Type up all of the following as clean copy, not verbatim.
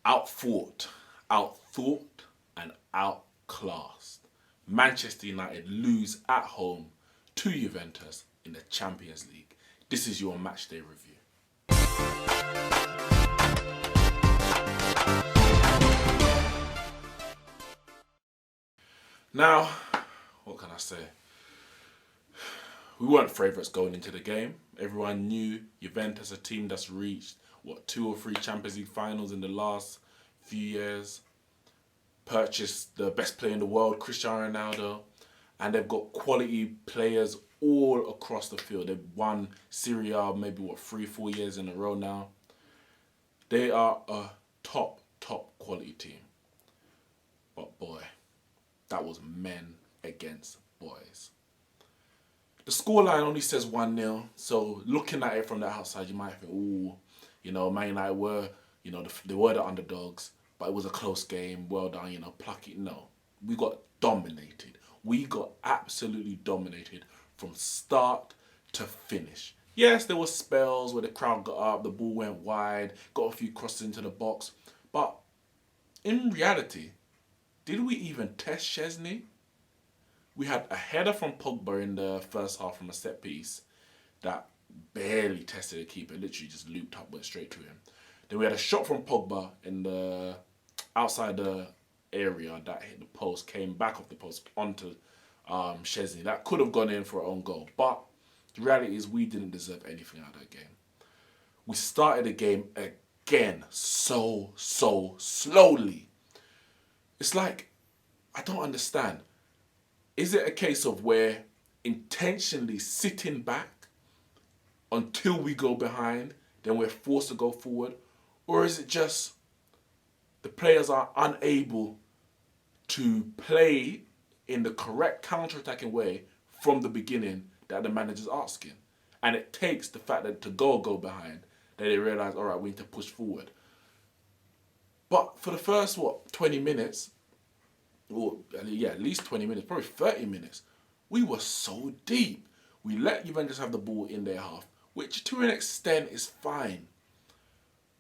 Outfought, outthought, and outclassed. Manchester United lose at home to Juventus in the Champions League. This is your matchday review. Now, what can I say? We weren't favourites going into the game. Everyone knew Juventus, a team that's reached, 2 or 3 Champions League finals in the last few years. Purchased the best player in the world, Cristiano Ronaldo. And they've got quality players all across the field. They've won Serie A maybe 3-4 years in a row now. They are a top quality team. But boy, that was men against boys. The scoreline only says 1-0, so looking at it from the outside, you might think, ooh, Man United were, they were the underdogs, but it was a close game, well done, plucky. No, we got dominated. We got absolutely dominated from start to finish. Yes, there were spells where the crowd got up, the ball went wide, got a few crosses into the box, but in reality, did we even test Szczesny? We had a header from Pogba in the first half from a set piece that barely tested the keeper, literally just looped up, went straight to him. Then we had a shot from Pogba in the outside the area that hit the post, came back off the post onto Szczesny. That could have gone in for our own goal, but the reality is we didn't deserve anything out of that game. We started the game again so slowly. It's like, I don't understand. Is it a case of where intentionally sitting back until we go behind, then we're forced to go forward? Or is it just the players are unable to play in the correct counter-attacking way from the beginning that the manager's asking? And it takes the fact that to go behind, that they realise, all right, we need to push forward. But for the first, 20 minutes, or at least 20 minutes, probably 30 minutes, we were so deep. We let Juventus have the ball in their half, which to an extent is fine.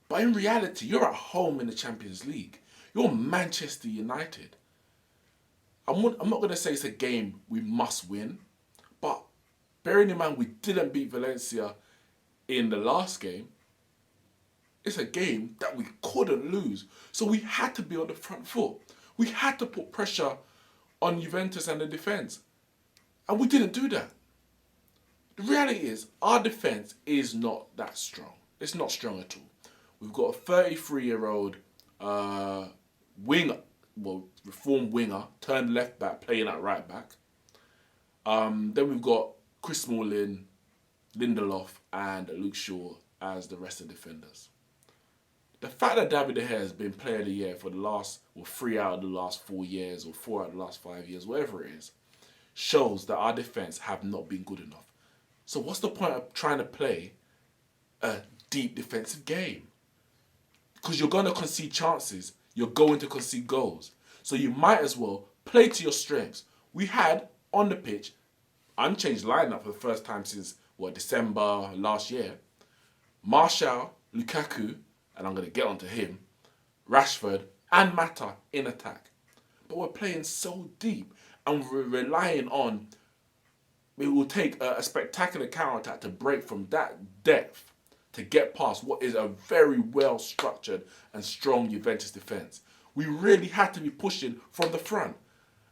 But in reality, you're at home in the Champions League. You're Manchester United. I'm not going to say it's a game we must win, but bearing in mind we didn't beat Valencia in the last game, it's a game that we couldn't lose. So we had to be on the front foot. We had to put pressure on Juventus and the defence. And we didn't do that. The reality is, our defence is not that strong. It's not strong at all. We've got a 33-year-old winger, reformed winger, turned left back, playing at right back. Then we've got Chris Smalling, Lindelof, and Luke Shaw as the rest of the defenders. The fact that David De Gea has been player of the year for the last, 3 out of the last 4 years, or 4 out of the last 5 years, whatever it is, shows that our defence have not been good enough. So what's the point of trying to play a deep defensive game? Because you're going to concede chances, you're going to concede goals. So you might as well play to your strengths. We had, on the pitch, unchanged lineup for the first time since, December last year. Martial, Lukaku, and I'm going to get onto him, Rashford and Mata in attack. But we're playing so deep and we're relying on, it will take a spectacular counter-attack to break from that depth to get past what is a very well-structured and strong Juventus defence. We really had to be pushing from the front.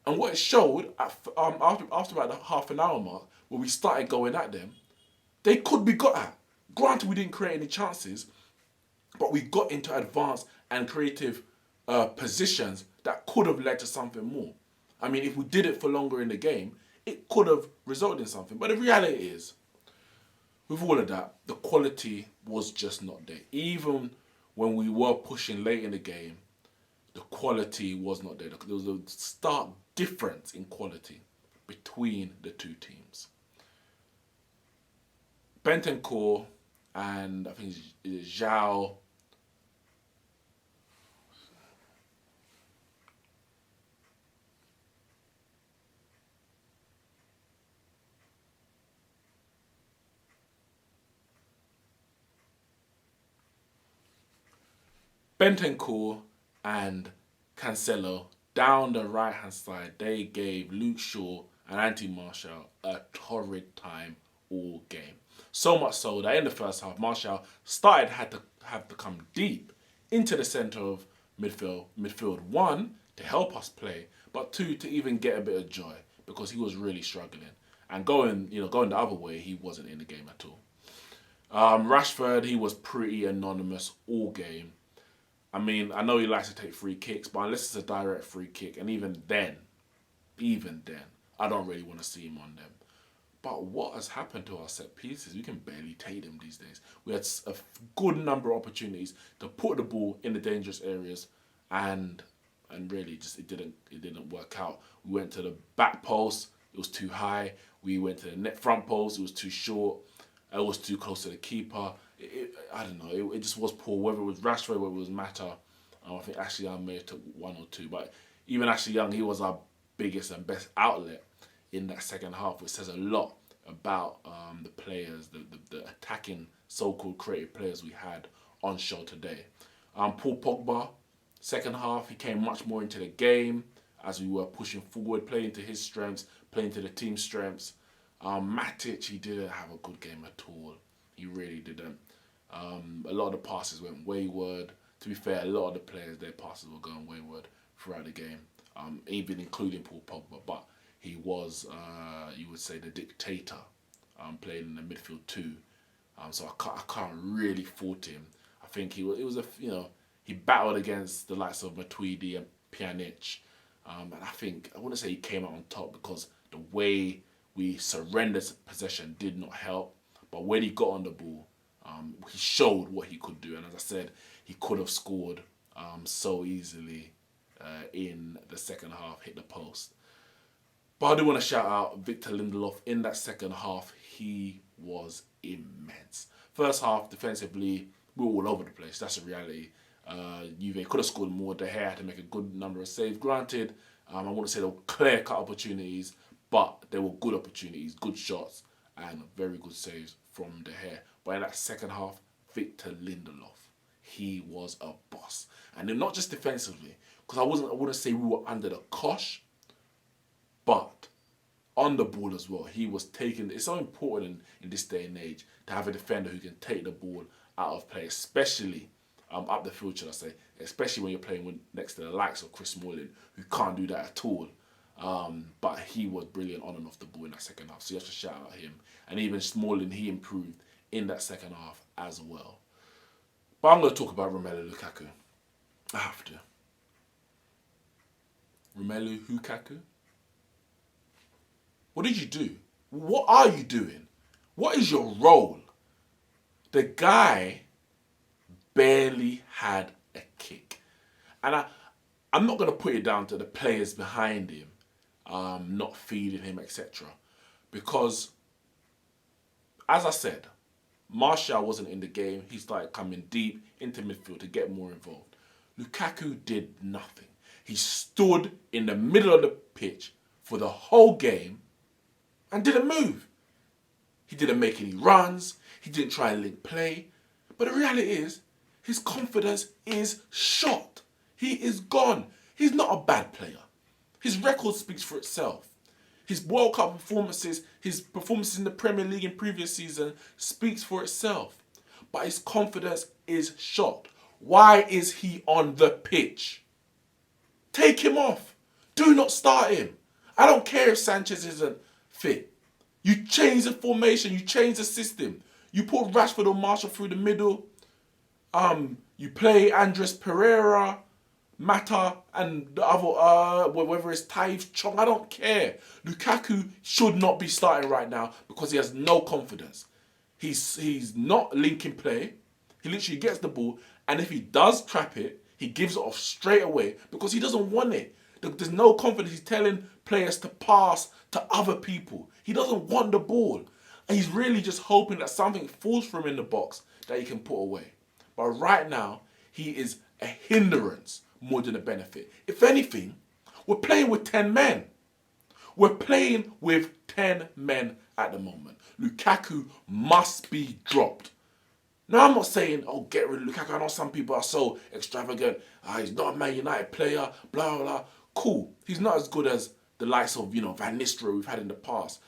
And what it showed, after about the half an hour mark, when we started going at them, they could be got at. Granted, we didn't create any chances, but we got into advanced and creative positions that could have led to something more. I mean, if we did it for longer in the game, it could have resulted in something. But the reality is, with all of that, the quality was just not there. Even when we were pushing late in the game, the quality was not there. There was a stark difference in quality between the two teams. Bentancur and I think it's Zhao. Bentancur and Cancelo down the right-hand side, they gave Luke Shaw and Anthony Martial a torrid time all game. So much so that in the first half, Martial had to come deep into the centre of midfield. Midfield, one, to help us play, but two, to even get a bit of joy because he was really struggling. And going the other way, he wasn't in the game at all. Rashford, he was pretty anonymous all game. I mean, I know he likes to take free kicks, but unless it's a direct free kick, and even then, I don't really want to see him on them. But what has happened to our set pieces? We can barely take them these days. We had a good number of opportunities to put the ball in the dangerous areas, and really just it didn't work out. We went to the back post, it was too high. We went to the net front post, it was too short. It was too close to the keeper. I don't know. It just was poor. Whether it was Rashford, whether it was Mata, I think Ashley Young may have took one or two. But even Ashley Young, he was our biggest and best outlet in that second half, which says a lot about the players, the attacking so-called creative players we had on show today. Paul Pogba, second half, he came much more into the game as we were pushing forward, playing to his strengths, playing to the team's strengths. Matic, he didn't have a good game at all. He really didn't. A lot of the passes went wayward. To be fair, a lot of the players, their passes were going wayward throughout the game, even including Paul Pogba. But he was, you would say, the dictator, playing in the midfield too. So I can't really fault him. I think he battled against the likes of Matuidi and Pjanic, and I wouldn't say he came out on top because the way we surrendered possession did not help. But when he got on the ball, he showed what he could do. And as I said, he could have scored so easily in the second half, hit the post. But I do want to shout out Victor Lindelof. In that second half, he was immense. First half, defensively, we were all over the place. That's the reality. Juve could have scored more. De Gea had to make a good number of saves. Granted, I wouldn't say there were clear-cut opportunities, but there were good opportunities, good shots, and very good saves from De Gea. But in that second half, Victor Lindelof, he was a boss. And then not just defensively, because I wouldn't say we were under the cosh, but on the ball as well. He was taking. It's so important in this day and age to have a defender who can take the ball out of play, especially up the field, should I say, especially when you're playing next to the likes of Chris Smalling, who can't do that at all. But he was brilliant on and off the ball in that second half. So you have to shout out him. And even Smalling, he improved in that second half as well. But I'm going to talk about Romelu Lukaku. I have to. Romelu Lukaku? What did you do? What are you doing? What is your role? The guy barely had a kick. And I'm not going to put it down to the players behind him not feeding him, etc. Because, as I said, Martial wasn't in the game. He started coming deep into midfield to get more involved. Lukaku did nothing. He stood in the middle of the pitch for the whole game and didn't move. He didn't make any runs. He didn't try and link play. But the reality is, his confidence is shot. He is gone. He's not a bad player. His record speaks for itself. His World Cup performances, his performances in the Premier League in previous season speaks for itself. But his confidence is shot. Why is he on the pitch? Take him off. Do not start him. I don't care if Sanchez isn't fit. You change the formation. You change the system. You put Rashford or Martial through the middle. You play Andres Pereira, Mata, and the other, whether it's Taif Chong, I don't care. Lukaku should not be starting right now because he has no confidence. He's not linking play. He literally gets the ball, and if he does trap it, he gives it off straight away because he doesn't want it. There's no confidence. He's telling players to pass to other people. He doesn't want the ball. And he's really just hoping that something falls for him in the box that he can put away. But right now, he is a hindrance more than a benefit. If anything, we're playing with 10 men. We're playing with 10 men at the moment. Lukaku must be dropped. No, I'm not saying, oh, get rid of Lukaku. I know some people are so extravagant. He's not a Man United player, blah, blah, blah. Cool. He's not as good as the likes of, Van Nistelrooy we've had in the past.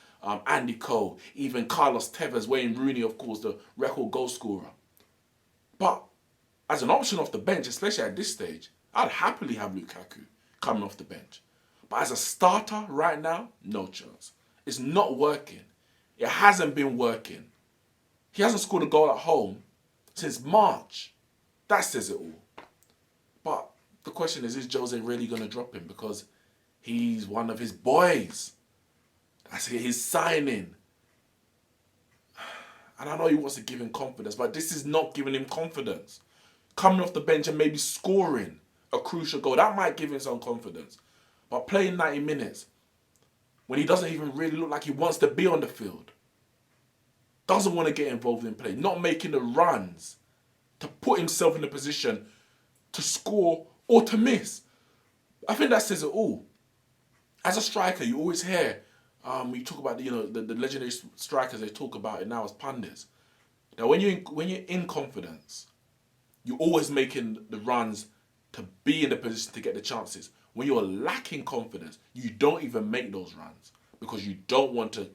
Andy Cole, even Carlos Tevez, Wayne Rooney, of course, the record goal scorer. But as an option off the bench, especially at this stage, I'd happily have Lukaku coming off the bench. But as a starter right now, no chance. It's not working. It hasn't been working. He hasn't scored a goal at home since March. That says it all. But the question is Jose really going to drop him? Because he's one of his boys. That's his signing. And I know he wants to give him confidence, but this is not giving him confidence. Coming off the bench and maybe scoring a crucial goal, that might give him some confidence. But playing 90 minutes, when he doesn't even really look like he wants to be on the field, doesn't want to get involved in play, not making the runs to put himself in a position to score or to miss. I think that says it all. As a striker, you always hear, you talk about the legendary strikers, they talk about it now as pundits. Now, when you're in confidence, you're always making the runs to be in the position to get the chances. When you're lacking confidence, you don't even make those runs because you don't want to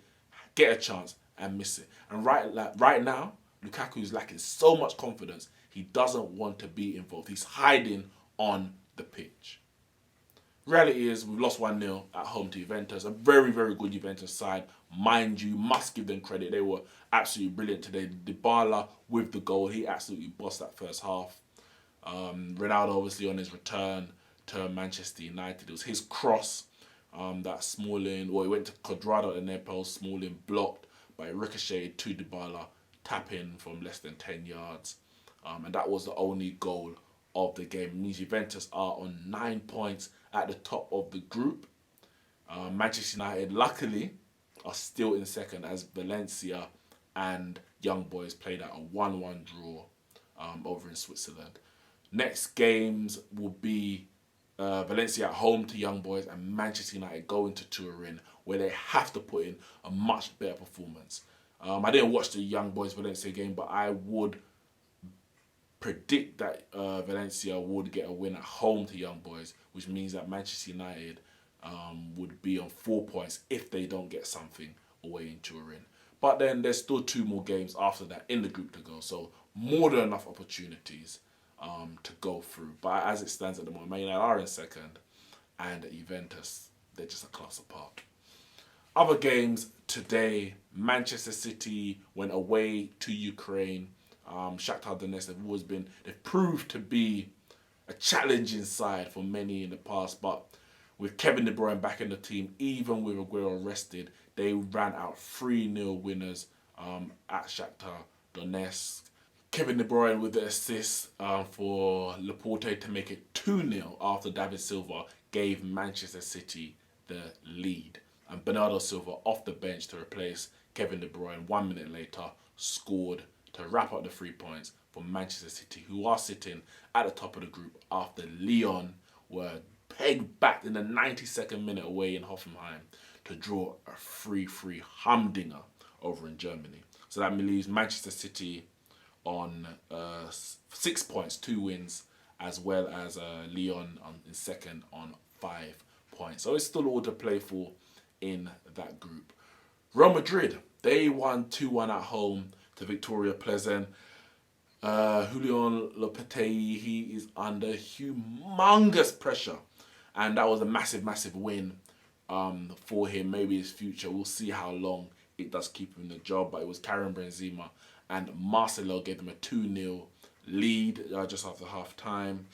get a chance and miss it. And right now, Lukaku is lacking so much confidence, he doesn't want to be involved. He's hiding on the pitch. Reality is we've lost 1-0 at home to Juventus. A very, very good Juventus side. Mind you, must give them credit. They were absolutely brilliant today. Dybala with the goal. He absolutely bossed that first half. Ronaldo obviously on his return to Manchester United. It was his cross that Smalling, he went to Cuadrado at the near post. Smalling blocked, but it ricocheted to Dybala, tapping from less than 10 yards. And that was the only goal of the game. It means Juventus are on 9 points at the top of the group. Manchester United, luckily, are still in second as Valencia and Young Boys played out a 1-1 draw over in Switzerland. Next games will be Valencia at home to Young Boys and Manchester United going to Turin, where they have to put in a much better performance. I didn't watch the Young Boys Valencia game, but I would predict that Valencia would get a win at home to Young Boys, which means that Manchester United would be on 4 points if they don't get something away in Turin. But then there's still 2 more games after that in the group to go, so more than enough opportunities to go through. But as it stands at the moment, Man United are in second, and Juventus, they're just a class apart. Other games today, Manchester City went away to Ukraine. Shakhtar Donetsk they've proved to be a challenging side for many in the past, but with Kevin De Bruyne back in the team, even with Aguero rested, they ran out 3-0 winners at Shakhtar Donetsk. Kevin De Bruyne with the assist for Laporte to make it 2-0 after David Silva gave Manchester City the lead. And Bernardo Silva off the bench to replace Kevin De Bruyne 1 minute later scored to wrap up the 3 points for Manchester City, who are sitting at the top of the group after Lyon were pegged back in the 92nd minute away in Hoffenheim to draw a 3-3 humdinger over in Germany. So that leaves Manchester City on 6 points, 2 wins, as well as Lyon in second on 5 points. So it's still all to play for in that group. Real Madrid, they won 2-1 at home to Victoria Pleasant. Julian Lopetegui, he is under humongous pressure. And that was a massive, massive win for him. Maybe his future. We'll see how long it does keep him in the job. But it was Karim Benzema and Marcelo gave them a 2-0 lead just after half time.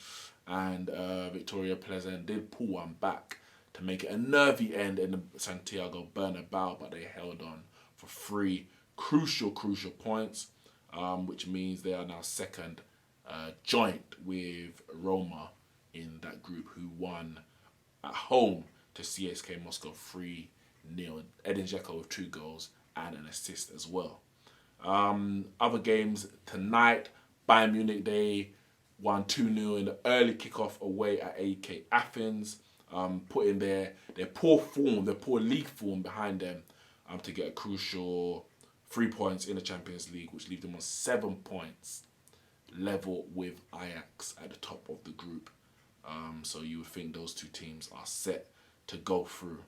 And Victoria Pleasant did pull one back to make it a nervy end in the Santiago Bernabeu, but they held on for 3 crucial points, which means they are now second, joint with Roma in that group, who won at home to CSKA Moscow 3-0. Edin Dzeko with 2 goals and an assist as well. Other games tonight, Bayern Munich, they won 2-0 in the early kickoff away at AEK Athens, putting their poor form, their poor league form behind them to get a crucial 3 points in the Champions League, which leave them on 7 points, level with Ajax at the top of the group. So you would think those two teams are set to go through.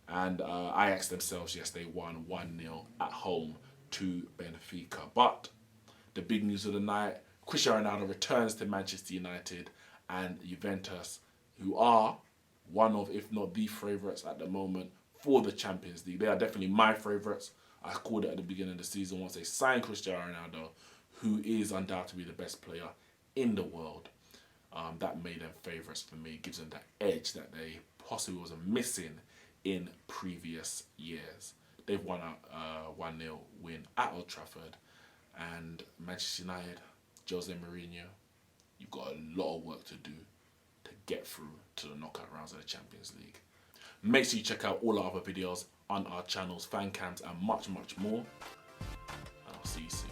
And Ajax themselves, yes, they won 1-0 at home to Benfica. But the big news of the night, Cristiano Ronaldo returns to Manchester United, and Juventus, who are one of, if not the favourites at the moment for the Champions League. They are definitely my favourites. I called it at the beginning of the season once they signed Cristiano Ronaldo, who is undoubtedly the best player in the world. That made them favourites for me. It gives them that edge that they possibly was missing in previous years. They've won a 1-0 win at Old Trafford. And Manchester United, Jose Mourinho, you've got a lot of work to do to get through to the knockout rounds of the Champions League. Make sure you check out all our other videos on our channels, fan cams, and much, much more. And I'll see you soon.